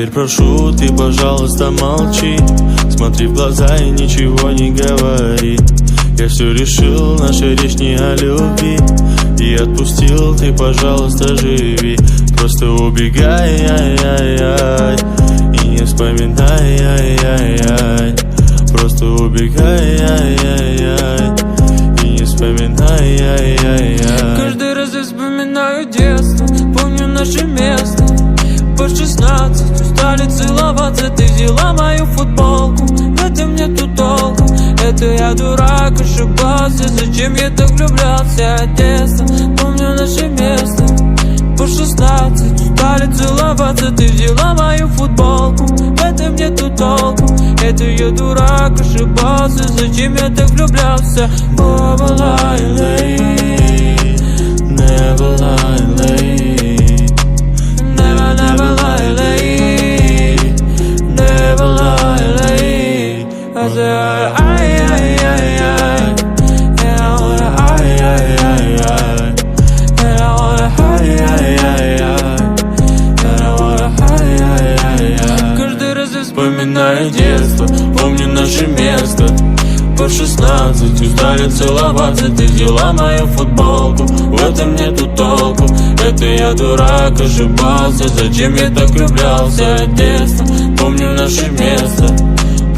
Теперь прошу, ты, пожалуйста, молчи. Смотри в глаза и ничего не говори. Я все решил, наша речь не о любви. И отпустил, ты, пожалуйста, живи. Просто убегай, ай-яй-яй, и не вспоминай, ай-яй-яй. Просто убегай, ай-яй-яй, и не вспоминай, ай-яй-яй. Каждый раз я вспоминаю детство, помню наше место. По 16 устали целоваться, ты взяла мою футболку. В этом нету толку, это я дурак, ошибался. Зачем я так влюблялся от детства? Помню наше место. По 16 устали целоваться, ты взяла мою футболку. В этом нету толку, это я дурак, ошибался. Зачем я так влюблялся? Never lie late, never lie late, never lie late, never lie late. I said ay, and I wanna ay, and I wanna ay. Каждый раз я вспоминаю детство, помню наше место. По 16 устали целоваться, ты взяла мою футболку. В этом нету толку, это я дурак, ошибался. Зачем я так влюблялся от детства? Помню наше место.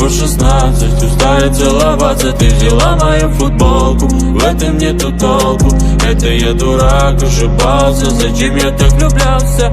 По 16 устали целоваться, ты взяла мою футболку. В этом нету толку, это я дурак, ошибался. Зачем я так влюблялся?